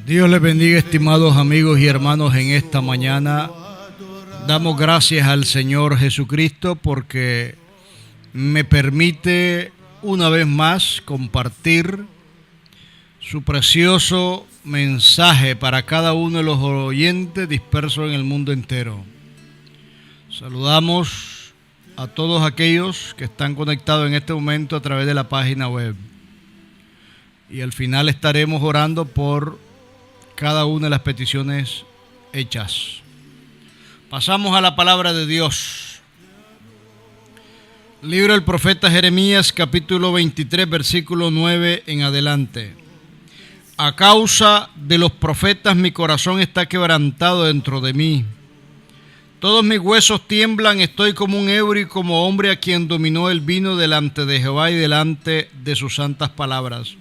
Dios les bendiga, estimados amigos y hermanos, en esta mañana. Damos gracias al Señor Jesucristo porque me permite una vez más compartir su precioso mensaje para cada uno de los oyentes dispersos en el mundo entero. Saludamos a todos aquellos que están conectados en este momento a través de la página web. Y al final estaremos orando por cada una de las peticiones hechas. Pasamos a la palabra de Dios. Libro del profeta Jeremías, capítulo 23, versículo 9 en adelante. A causa de los profetas mi corazón está quebrantado dentro de mí. Todos mis huesos tiemblan, estoy como un ebrio y como hombre a quien dominó el vino delante de Jehová y delante de sus santas palabras.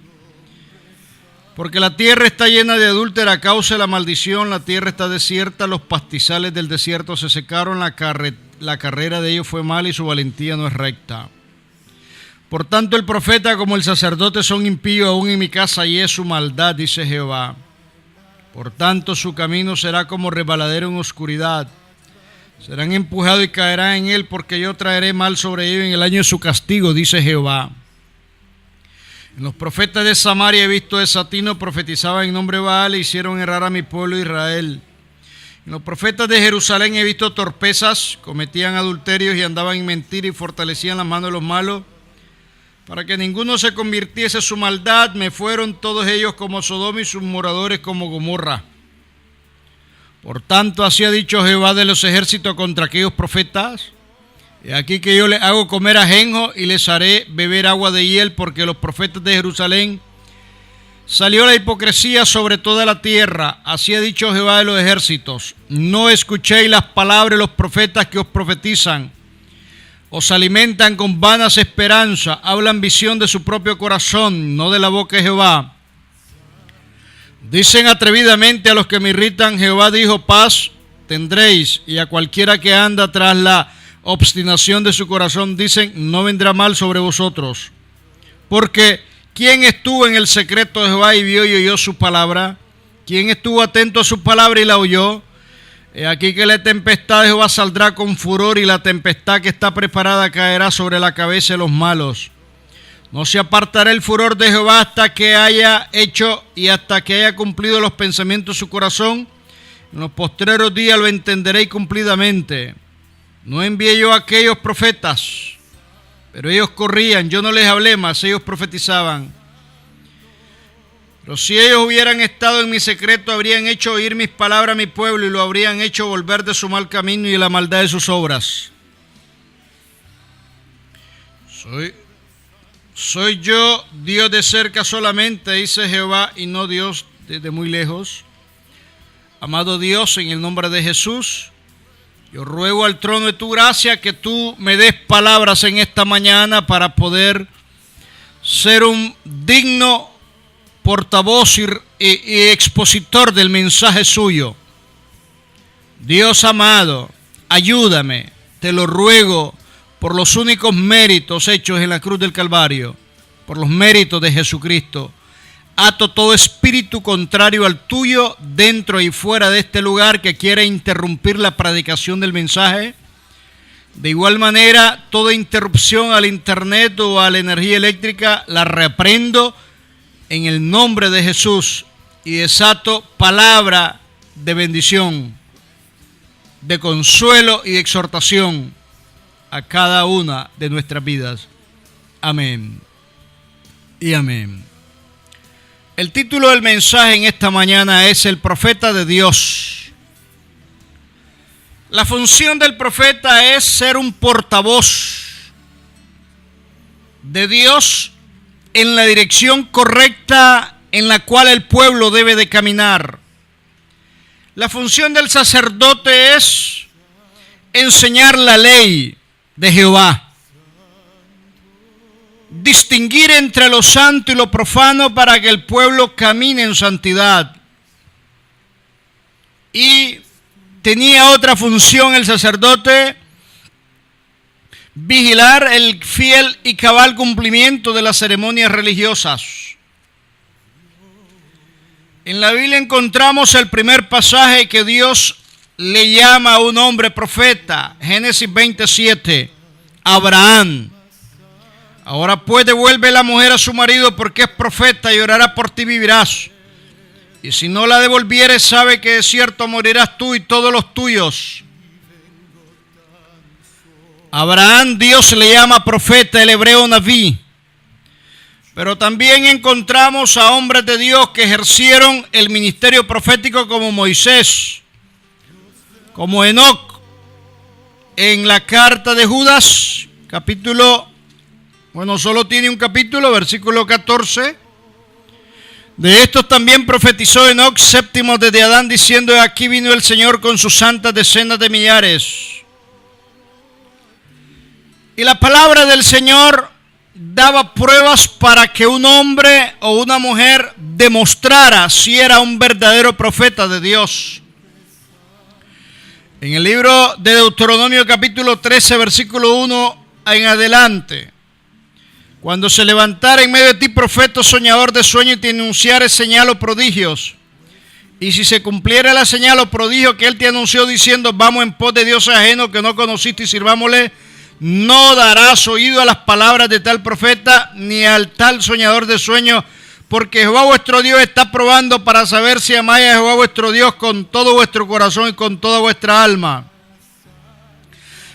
Porque la tierra está llena de adúltera a causa de la maldición, la tierra está desierta, los pastizales del desierto se secaron, la carrera de ellos fue mala y su valentía no es recta. Por tanto el profeta como el sacerdote son impíos aún en mi casa y es su maldad, dice Jehová. Por tanto su camino será como resbaladero en oscuridad. Serán empujados y caerán en él porque yo traeré mal sobre ellos en el año de su castigo, dice Jehová. En los profetas de Samaria he visto desatino, profetizaban en nombre de Baal e hicieron errar a mi pueblo Israel. En los profetas de Jerusalén he visto torpezas, cometían adulterios y andaban en mentira y fortalecían las manos de los malos. Para que ninguno se convirtiese en su maldad, me fueron todos ellos como Sodoma y sus moradores como Gomorra. Por tanto, así ha dicho Jehová de los ejércitos contra aquellos profetas. He aquí que yo les hago comer ajenjo y les haré beber agua de hiel, porque los profetas de Jerusalén salió la hipocresía sobre toda la tierra. Así ha dicho Jehová de los ejércitos. No escuchéis las palabras de los profetas que os profetizan. Os alimentan con vanas esperanzas, hablan visión de su propio corazón, no de la boca de Jehová. Dicen atrevidamente a los que me irritan, Jehová dijo, paz tendréis, y a cualquiera que anda tras la obstinación de su corazón dicen, no vendrá mal sobre vosotros. Porque ¿quién estuvo en el secreto de Jehová y vio y oyó su palabra? ¿Quién estuvo atento a su palabra y la oyó? He aquí que la tempestad de Jehová saldrá con furor y la tempestad que está preparada caerá sobre la cabeza de los malos. No se apartará el furor de Jehová hasta que haya hecho y hasta que haya cumplido los pensamientos de su corazón. En los postreros días lo entenderéis cumplidamente. No envié yo a aquellos profetas, pero ellos corrían, yo no les hablé más, ellos profetizaban. Pero si ellos hubieran estado en mi secreto, habrían hecho oír mis palabras a mi pueblo y lo habrían hecho volver de su mal camino y de la maldad de sus obras. Soy yo Dios de cerca solamente, dice Jehová, y no Dios desde muy lejos. Amado Dios, en el nombre de Jesús, yo ruego al trono de tu gracia que tú me des palabras en esta mañana para poder ser un digno portavoz y expositor del mensaje suyo. Dios amado, ayúdame, te lo ruego por los únicos méritos hechos en la cruz del Calvario, por los méritos de Jesucristo. Ato todo espíritu contrario al tuyo dentro y fuera de este lugar que quiera interrumpir la predicación del mensaje. De igual manera, toda interrupción al internet o a la energía eléctrica la reprendo en el nombre de Jesús y desato palabra de bendición, de consuelo y de exhortación a cada una de nuestras vidas. Amén y amén. El título del mensaje en esta mañana es El profeta de Dios. La función del profeta es ser un portavoz de Dios en la dirección correcta en la cual el pueblo debe de caminar. La función del sacerdote es enseñar la ley de Jehová. Distinguir entre lo santo y lo profano para que el pueblo camine en santidad. Y tenía otra función el sacerdote, vigilar el fiel y cabal cumplimiento de las ceremonias religiosas. En la Biblia encontramos el primer pasaje que Dios le llama a un hombre profeta, Génesis 27, Abraham. Ahora pues devuelve la mujer a su marido porque es profeta y orará por ti vivirás. Y si no la devolvieres, sabe que de cierto morirás tú y todos los tuyos. Abraham Dios le llama profeta, el hebreo Naví. Pero también encontramos a hombres de Dios que ejercieron el ministerio profético como Moisés, como Enoc. En la carta de Judas, solo tiene un capítulo, versículo 14. De estos también profetizó Enoc, séptimo desde Adán, diciendo: aquí vino el Señor con sus santas decenas de millares. Y la palabra del Señor daba pruebas para que un hombre o una mujer demostrara si era un verdadero profeta de Dios. En el libro de Deuteronomio capítulo 13, versículo 1 en adelante: cuando se levantara en medio de ti profeta soñador de sueño y te anunciare señal o prodigios, y si se cumpliera la señal o prodigio que él te anunció diciendo: vamos en pos de dioses ajenos que no conociste y sirvámosle, no darás oído a las palabras de tal profeta ni al tal soñador de sueños, porque Jehová vuestro Dios está probando para saber si amáis a Jehová vuestro Dios con todo vuestro corazón y con toda vuestra alma.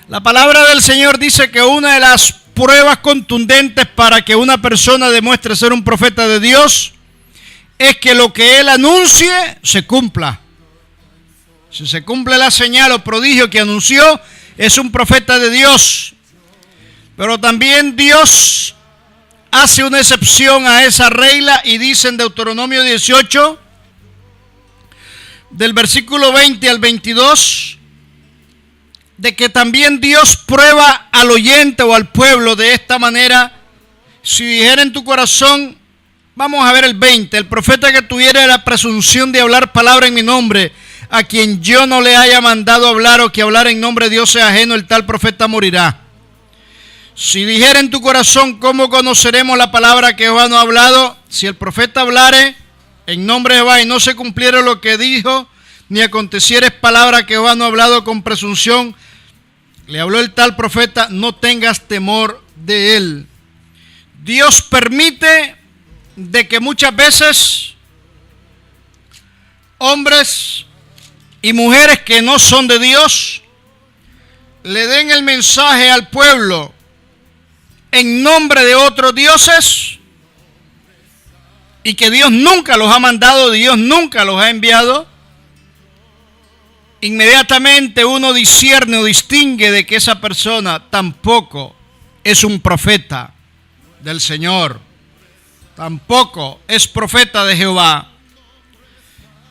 La palabra del Señor dice que una de las pruebas contundentes para que una persona demuestre ser un profeta de Dios es que lo que él anuncie se cumpla. Si se cumple la señal o prodigio que anunció, es un profeta de Dios. Pero también Dios hace una excepción a esa regla y dice en Deuteronomio 18, del versículo 20 al 22, de que también Dios prueba al oyente o al pueblo de esta manera: si dijera en tu corazón, vamos a ver el 20, el profeta que tuviera la presunción de hablar palabra en mi nombre, a quien yo no le haya mandado hablar o que hablar en nombre de Dios sea ajeno, el tal profeta morirá. Si dijera en tu corazón, ¿cómo conoceremos la palabra que Jehová no ha hablado? Si el profeta hablare en nombre de Jehová y no se cumpliera lo que dijo, ni aconteciera palabra que Jehová no ha hablado con presunción, le habló el tal profeta, no tengas temor de él. Dios permite de que muchas veces hombres y mujeres que no son de Dios le den el mensaje al pueblo en nombre de otros dioses, y que Dios nunca los ha mandado, Dios nunca los ha enviado. Inmediatamente uno discierne o distingue de que esa persona tampoco es un profeta del Señor, tampoco es profeta de Jehová.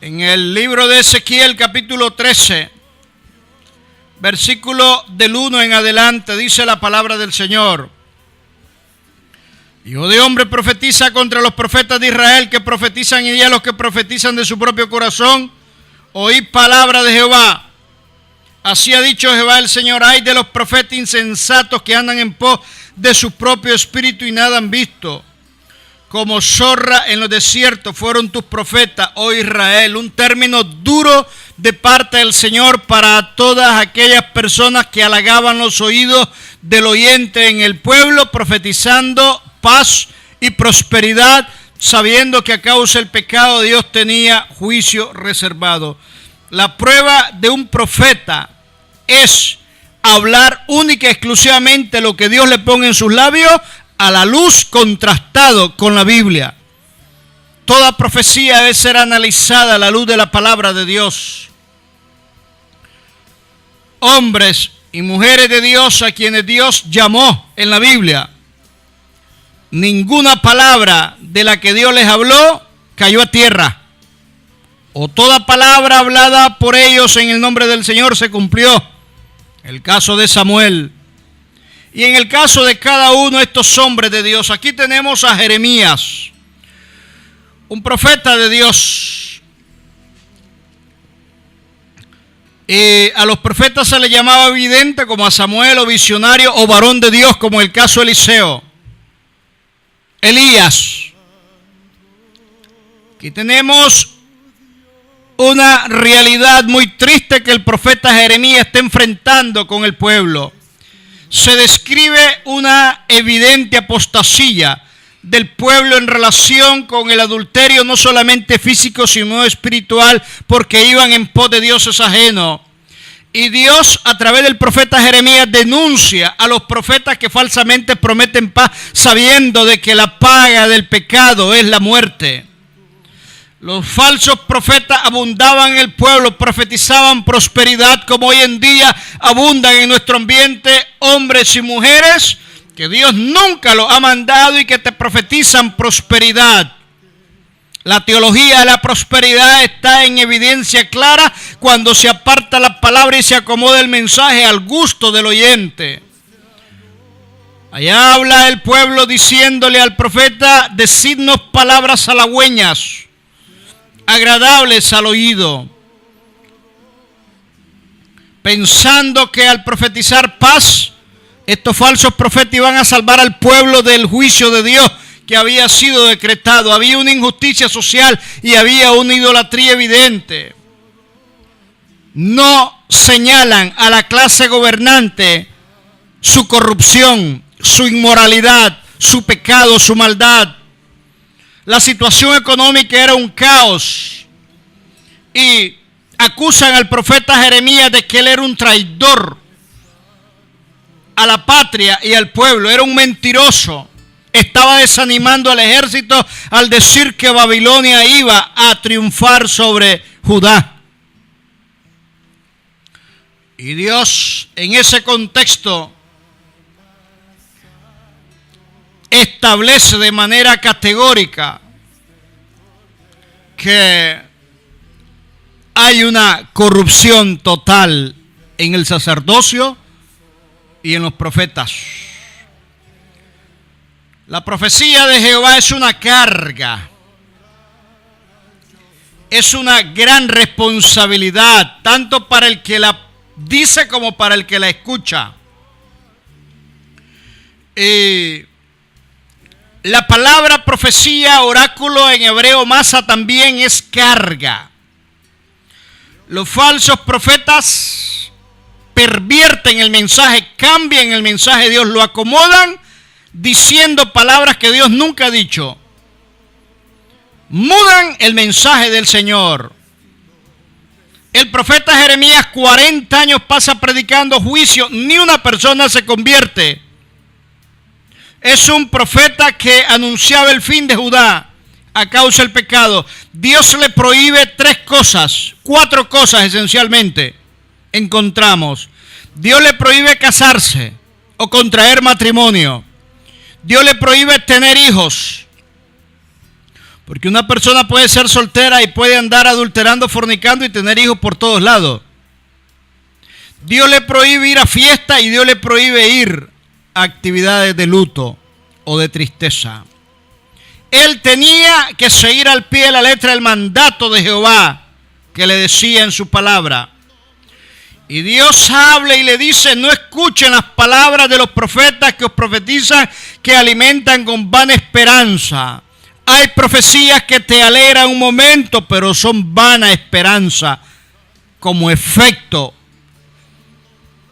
En el libro de Ezequiel capítulo 13, versículo del 1 en adelante, dice la palabra del Señor: hijo de hombre, profetiza contra los profetas de Israel que profetizan, y di a los que profetizan de su propio corazón: oíd palabra de Jehová. Así ha dicho Jehová el Señor: ay de los profetas insensatos que andan en pos de su propio espíritu y nada han visto. Como zorra en los desiertos fueron tus profetas, oh Israel. Un término duro de parte del Señor para todas aquellas personas que halagaban los oídos del oyente en el pueblo, profetizando paz y prosperidad, sabiendo que a causa del pecado Dios tenía juicio reservado. La prueba de un profeta es hablar única y exclusivamente lo que Dios le ponga en sus labios, a la luz contrastado con la Biblia. Toda profecía debe ser analizada a la luz de la palabra de Dios. Hombres y mujeres de Dios a quienes Dios llamó en la Biblia, ninguna palabra de la que Dios les habló cayó a tierra, o toda palabra hablada por ellos en el nombre del Señor se cumplió. El caso de Samuel. Y en el caso de cada uno de estos hombres de Dios, aquí tenemos a Jeremías, un profeta de Dios. A los profetas se les llamaba vidente, como a Samuel, o visionario, o varón de Dios, como el caso de Eliseo. Elías. Aquí tenemos una realidad muy triste que el profeta Jeremías está enfrentando con el pueblo. Se describe una evidente apostasía del pueblo en relación con el adulterio, no solamente físico, sino espiritual, porque iban en pos de dioses ajenos. Y Dios, a través del profeta Jeremías, denuncia a los profetas que falsamente prometen paz, sabiendo de que la paga del pecado es la muerte. Los falsos profetas abundaban en el pueblo, profetizaban prosperidad, como hoy en día abundan en nuestro ambiente hombres y mujeres que Dios nunca los ha mandado y que te profetizan prosperidad. La teología de la prosperidad está en evidencia clara cuando se aparta la palabra y se acomoda el mensaje al gusto del oyente. Allá habla el pueblo diciéndole al profeta: decidnos palabras halagüeñas, agradables al oído, pensando que al profetizar paz, estos falsos profetas iban a salvar al pueblo del juicio de Dios que había sido decretado. Había una injusticia social y había una idolatría evidente. No señalan a la clase gobernante su corrupción, su inmoralidad, su pecado, su maldad. La situación económica era un caos y acusan al profeta Jeremías de que él era un traidor a la patria y al pueblo, era un mentiroso. Estaba desanimando al ejército al decir que Babilonia iba a triunfar sobre Judá. Y Dios, en ese contexto, establece de manera categórica que hay una corrupción total en el sacerdocio y en los profetas. La profecía de Jehová es una carga, es una gran responsabilidad, tanto para el que la dice como para el que la escucha. La palabra profecía, oráculo en hebreo masa, también es carga. Los falsos profetas pervierten el mensaje, cambian el mensaje de Dios, lo acomodan diciendo palabras que Dios nunca ha dicho. Mudan el mensaje del Señor. El profeta Jeremías 40 años pasa predicando juicio, ni una persona se convierte. Es un profeta que anunciaba el fin de Judá a causa del pecado. Dios le prohíbe 4 cosas esencialmente. Encontramos. Dios le prohíbe casarse o contraer matrimonio. Dios le prohíbe tener hijos. Porque una persona puede ser soltera y puede andar adulterando, fornicando y tener hijos por todos lados. Dios le prohíbe ir a fiesta y Dios le prohíbe ir a actividades de luto o de tristeza. Él tenía que seguir al pie de la letra el mandato de Jehová que le decía en su palabra. Y Dios habla y le dice: no escuchen las palabras de los profetas que os profetizan, que alimentan con vana esperanza. Hay profecías que te alegran un momento, pero son vana esperanza, como efecto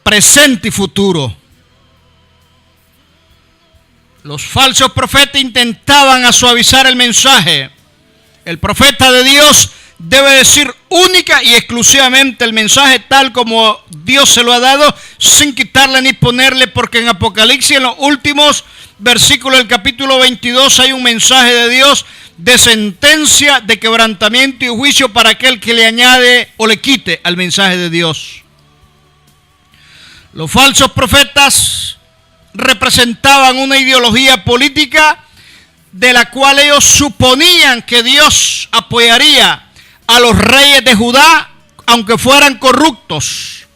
presente y futuro. Los falsos profetas intentaban suavizar el mensaje. El profeta de Dios debe decir única y exclusivamente el mensaje tal como Dios se lo ha dado, sin quitarle ni ponerle, porque en Apocalipsis, en los últimos versículos del capítulo 22, hay un mensaje de Dios de sentencia, de quebrantamiento y juicio para aquel que le añade o le quite al mensaje de Dios. Los falsos profetas representaban una ideología política de la cual ellos suponían que Dios apoyaría a los reyes de Judá, aunque fueran corruptos.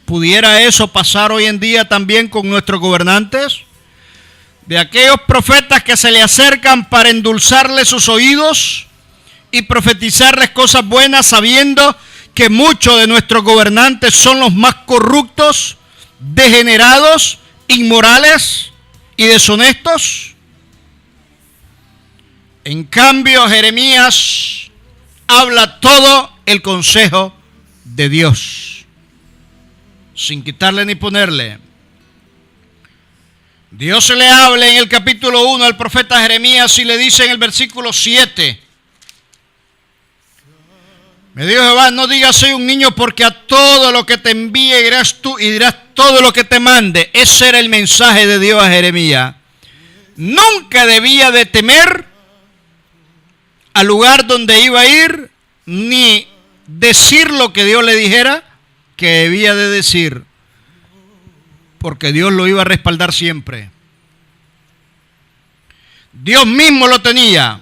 ¿Pudiera eso pasar hoy en día también con nuestros gobernantes? De aquellos profetas que se le acercan para endulzarle sus oídos y profetizarles cosas buenas, sabiendo que muchos de nuestros gobernantes son los más corruptos, degenerados, inmorales y deshonestos. En cambio, Jeremías habla todo el consejo de Dios, sin quitarle ni ponerle. Dios se le habla en el capítulo 1 al profeta Jeremías y le dice en el versículo 7: me dijo Jehová, no digas soy un niño, porque a todo lo que te envíe irás tú y dirás todo lo que te mande. Ese era el mensaje de Dios a Jeremías. Nunca debía de temer al lugar donde iba a ir, ni decir lo que Dios le dijera que debía de decir, porque Dios lo iba a respaldar siempre. Dios mismo lo tenía.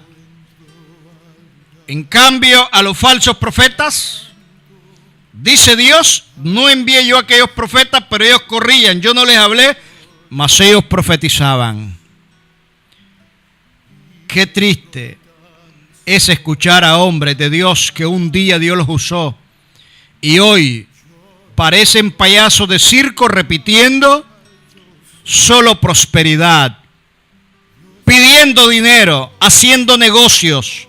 En cambio, a los falsos profetas, dice Dios, no envié yo a aquellos profetas, pero ellos corrían, yo no les hablé, mas ellos profetizaban. Qué triste es escuchar a hombres de Dios que un día Dios los usó y hoy parecen payasos de circo repitiendo solo prosperidad, pidiendo dinero, haciendo negocios.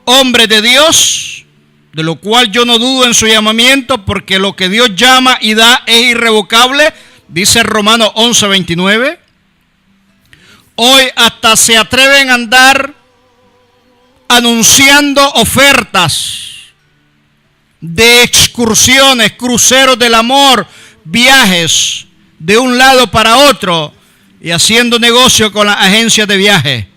Hombres de Dios, de lo cual yo no dudo en su llamamiento, porque lo que Dios llama y da es irrevocable, dice Romanos 11:29. Hoy hasta se atreven a andar anunciando ofertas de excursiones, cruceros del amor, viajes de un lado para otro y haciendo negocio con las agencias de viaje.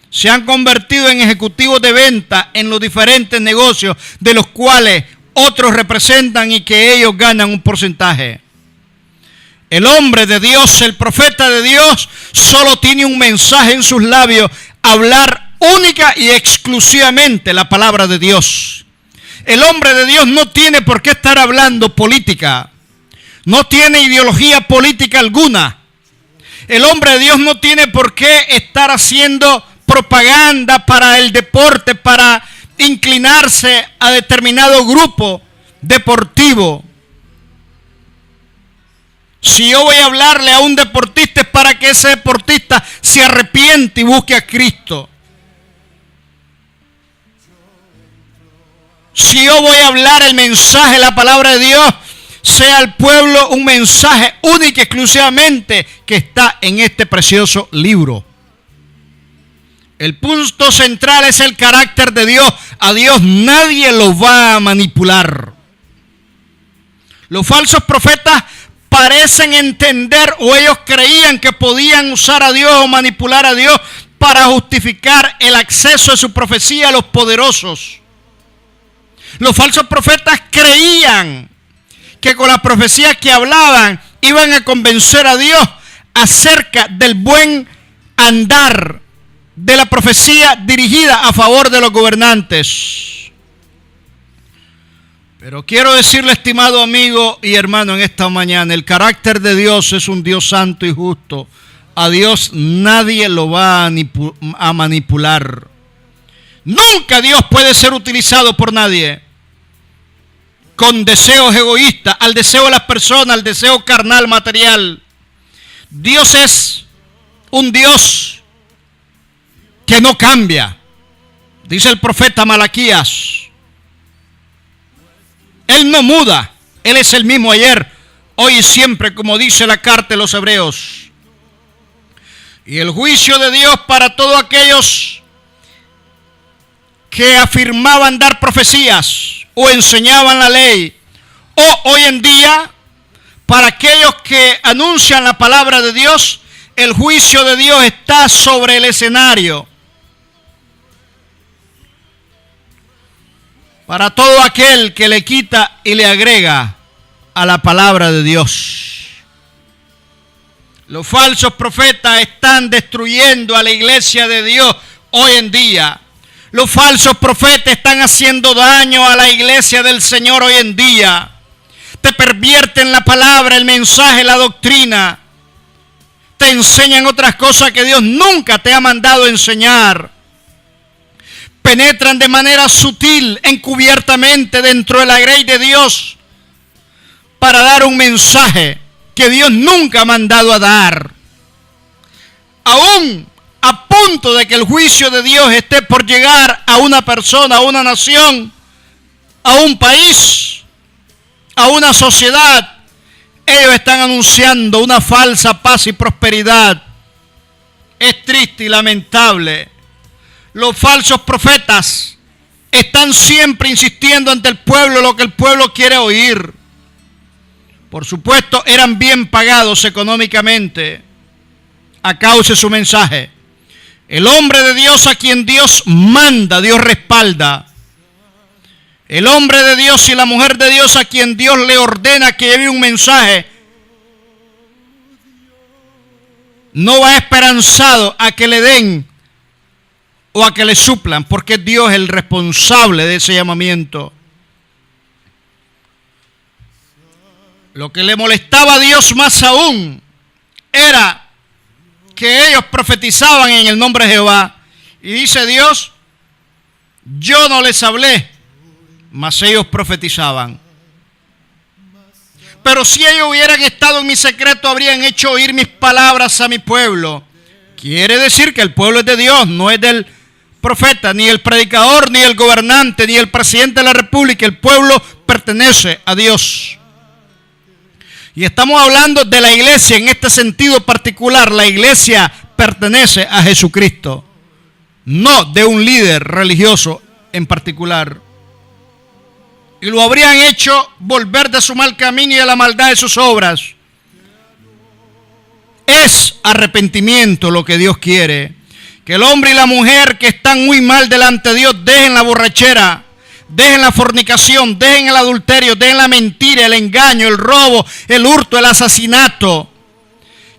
Se han convertido en ejecutivos de venta en los diferentes negocios de los cuales otros representan y que ellos ganan un porcentaje. El hombre de Dios, el profeta de Dios, solo tiene un mensaje en sus labios: hablar única y exclusivamente la palabra de Dios. El hombre de Dios no tiene por qué estar hablando política, no tiene ideología política alguna. El hombre de Dios no tiene por qué estar haciendo propaganda para el deporte, para inclinarse a determinado grupo deportivo. Si yo voy a hablarle a un deportista es para que ese deportista se arrepiente y busque a Cristo. Si yo voy a hablar el mensaje, la palabra de Dios, sea al pueblo un mensaje único y exclusivamente que está en este precioso libro. El punto central es el carácter de Dios. A Dios nadie lo va a manipular. Los falsos profetas parecen entender, o ellos creían que podían usar a Dios o manipular a Dios para justificar el acceso de su profecía a los poderosos. Los falsos profetas creían que con las profecías que hablaban iban a convencer a Dios acerca del buen andar de la profecía dirigida a favor de los gobernantes. Pero quiero decirle, estimado amigo y hermano, en esta mañana, el carácter de Dios es un Dios santo y justo. A Dios nadie lo va a manipular. Nunca Dios puede ser utilizado por nadie con deseos egoístas, al deseo de las personas, al deseo carnal, material. Dios es un Dios que no cambia. Dice el profeta Malaquías, Él no muda, Él es el mismo ayer, hoy y siempre, como dice la carta de los Hebreos. Y el juicio de Dios para todos aquellos que afirmaban dar profecías o enseñaban la ley, o hoy en día, para aquellos que anuncian la palabra de Dios, el juicio de Dios está sobre el escenario. Para todo aquel que le quita y le agrega a la palabra de Dios. Los falsos profetas están destruyendo a la iglesia de Dios hoy en día. Los falsos profetas están haciendo daño a la iglesia del Señor hoy en día. Te pervierten la palabra, el mensaje, la doctrina. Te enseñan otras cosas que Dios nunca te ha mandado enseñar. Penetran de manera sutil, encubiertamente dentro de la grey de Dios para dar un mensaje que Dios nunca ha mandado a dar. Aún a punto de que el juicio de Dios esté por llegar a una persona, a una nación, a un país, a una sociedad. Ellos están anunciando una falsa paz y prosperidad. Es triste y lamentable. Los falsos profetas están siempre insistiendo ante el pueblo lo que el pueblo quiere oír. Por supuesto, eran bien pagados económicamente a causa de su mensaje. El hombre de Dios a quien Dios manda, Dios respalda. El hombre de Dios y la mujer de Dios a quien Dios le ordena que lleve un mensaje, no va esperanzado a que le den o a que le suplan, porque es Dios el responsable de ese llamamiento. Lo que le molestaba a Dios más aún era que ellos profetizaban en el nombre de Jehová. Y dice Dios, yo no les hablé, mas ellos profetizaban. Pero si ellos hubieran estado en mi secreto, habrían hecho oír mis palabras a mi pueblo. Quiere decir que el pueblo es de Dios, no es del profeta, ni el predicador, ni el gobernante, ni el presidente de la república. El pueblo pertenece a Dios. Y estamos hablando de la iglesia en este sentido particular. La iglesia pertenece a Jesucristo, no de un líder religioso en particular. Y lo habrían hecho volver de su mal camino y de la maldad de sus obras. Es arrepentimiento lo que Dios quiere. Que el hombre y la mujer que están muy mal delante de Dios dejen la borrachera, dejen la fornicación, dejen el adulterio, dejen la mentira, el engaño, el robo, el hurto, el asesinato.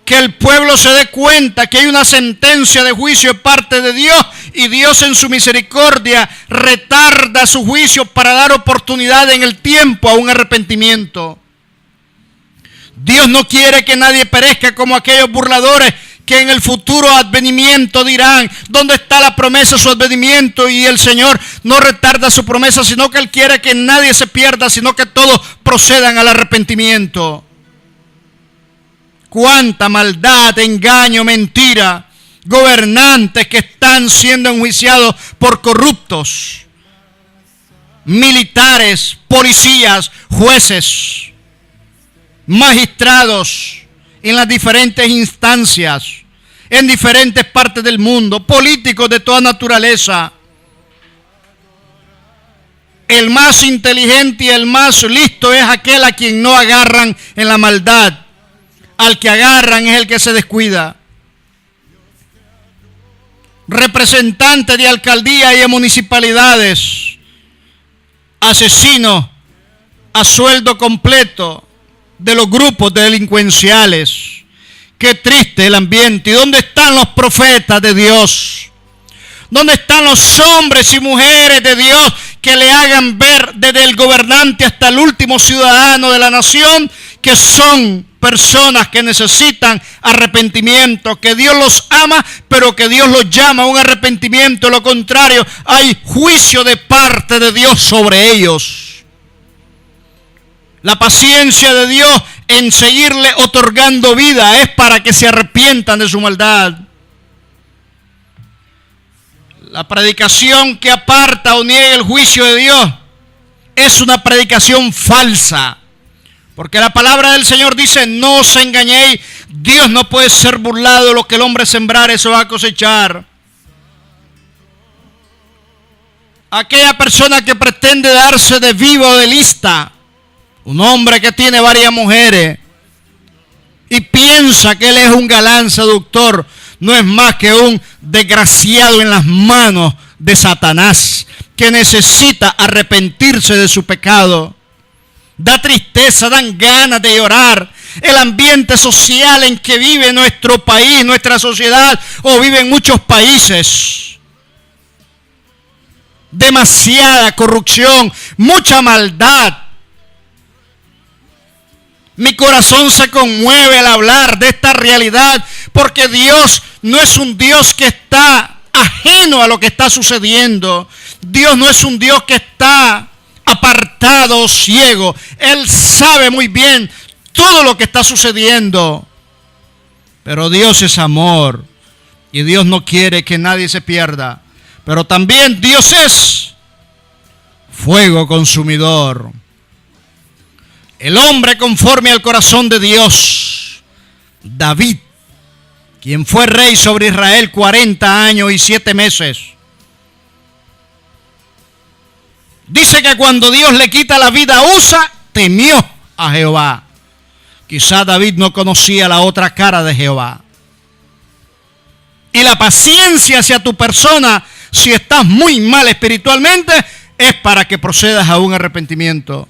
Que el pueblo se dé cuenta que hay una sentencia de juicio de parte de Dios y Dios en su misericordia retarda su juicio para dar oportunidad en el tiempo a un arrepentimiento. Dios no quiere que nadie perezca como aquellos burladores que en el futuro advenimiento dirán, ¿dónde está la promesa de su advenimiento? Y el Señor no retarda su promesa, sino que Él quiere que nadie se pierda, sino que todos procedan al arrepentimiento. Cuánta maldad, engaño, mentira, gobernantes que están siendo enjuiciados por corruptos, militares, policías, jueces, magistrados en las diferentes instancias, en diferentes partes del mundo, políticos de toda naturaleza. El más inteligente y el más listo es aquel a quien no agarran en la maldad. Al que agarran es el que se descuida. Representantes de alcaldía y de municipalidades, asesinos a sueldo completo de los grupos delincuenciales. Qué triste el ambiente. ¿Y dónde están los profetas de Dios? ¿Dónde están los hombres y mujeres de Dios que le hagan ver desde el gobernante hasta el último ciudadano de la nación que son personas que necesitan arrepentimiento, que Dios los ama, pero que Dios los llama a un arrepentimiento? Lo contrario, hay juicio de parte de Dios sobre ellos. La paciencia de Dios en seguirle otorgando vida es para que se arrepientan de su maldad. La predicación que aparta o niega el juicio de Dios es una predicación falsa. Porque la palabra del Señor dice, no os engañéis, Dios no puede ser burlado, lo que el hombre sembrar, eso va a cosechar. Aquella persona que pretende darse de vivo o de lista, un hombre que tiene varias mujeres y piensa que él es un galán seductor, no es más que un desgraciado en las manos de Satanás, que necesita arrepentirse de su pecado. Da tristeza, dan ganas de llorar. El ambiente social en que vive nuestro país, nuestra sociedad, o viven muchos países. Demasiada corrupción, mucha maldad. Mi corazón se conmueve al hablar de esta realidad, porque Dios no es un Dios que está ajeno a lo que está sucediendo. Dios no es un Dios que está apartado o ciego. Él sabe muy bien todo lo que está sucediendo. Pero Dios es amor y Dios no quiere que nadie se pierda. Pero también Dios es fuego consumidor. El hombre conforme al corazón de Dios, David, quien fue rey sobre Israel 40 años y 7 meses. Dice que cuando Dios le quita la vida a Usa, temió a Jehová. Quizá David no conocía la otra cara de Jehová. Y la paciencia hacia tu persona, si estás muy mal espiritualmente, es para que procedas a un arrepentimiento.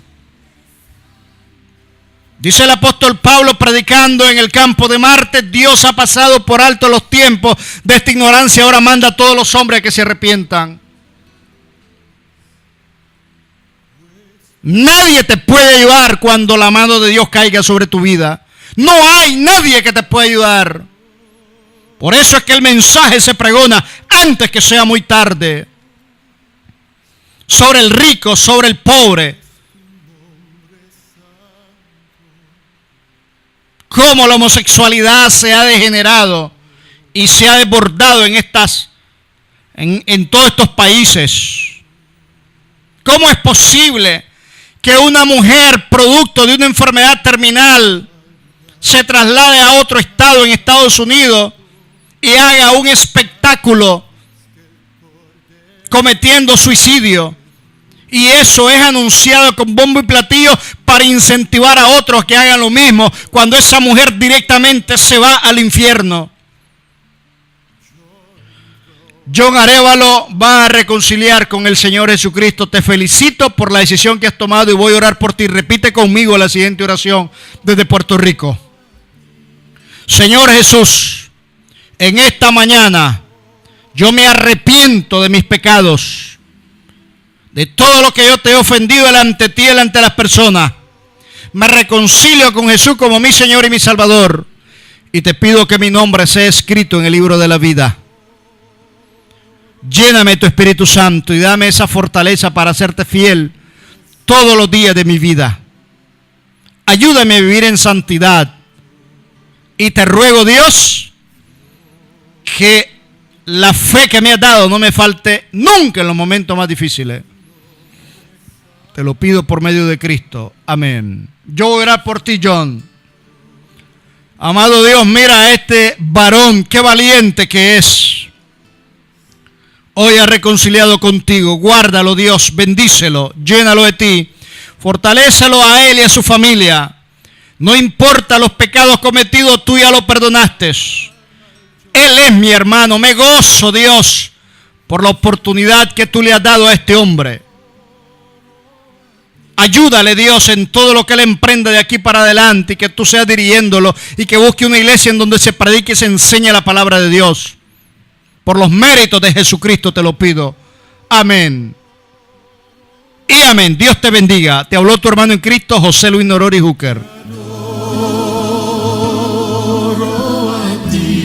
Dice el apóstol Pablo predicando en el campo de Marte: Dios ha pasado por alto los tiempos de esta ignorancia, ahora manda a todos los hombres a que se arrepientan. Nadie te puede ayudar cuando la mano de Dios caiga sobre tu vida. No hay nadie que te pueda ayudar. Por eso es que el mensaje se pregona antes que sea muy tarde. Sobre el rico, sobre el pobre. Cómo la homosexualidad se ha degenerado y se ha desbordado en todos estos países. ¿Cómo es posible que una mujer producto de una enfermedad terminal se traslade a otro estado en Estados Unidos y haga un espectáculo cometiendo suicidio? Y eso es anunciado con bombo y platillo para incentivar a otros que hagan lo mismo, cuando esa mujer directamente se va al infierno. John Arévalo va a reconciliar con el Señor Jesucristo. Te felicito por la decisión que has tomado y voy a orar por ti. Repite conmigo la siguiente oración desde Puerto Rico. Señor Jesús, en esta mañana yo me arrepiento de mis pecados, de todo lo que yo te he ofendido delante de ti, delante de las personas. Me reconcilio con Jesús como mi Señor y mi Salvador. Y te pido que mi nombre sea escrito en el libro de la vida. Lléname tu Espíritu Santo y dame esa fortaleza para serte fiel todos los días de mi vida. Ayúdame a vivir en santidad. Y te ruego, Dios, que la fe que me has dado no me falte nunca en los momentos más difíciles. Te lo pido por medio de Cristo. Amén. Yo voy a orar por ti, John. Amado Dios, mira a este varón, qué valiente que es. Hoy ha reconciliado contigo. Guárdalo, Dios, bendícelo, llénalo de ti. Fortalécelo a él y a su familia. No importa los pecados cometidos, tú ya lo perdonaste. Él es mi hermano. Me gozo, Dios, por la oportunidad que tú le has dado a este hombre. Ayúdale, Dios, en todo lo que él emprenda de aquí para adelante, y que tú seas dirigiéndolo y que busque una iglesia en donde se predique y se enseñe la palabra de Dios. Por los méritos de Jesucristo te lo pido. Amén. Y amén. Dios te bendiga. Te habló tu hermano en Cristo, José Luis Norori Hooker.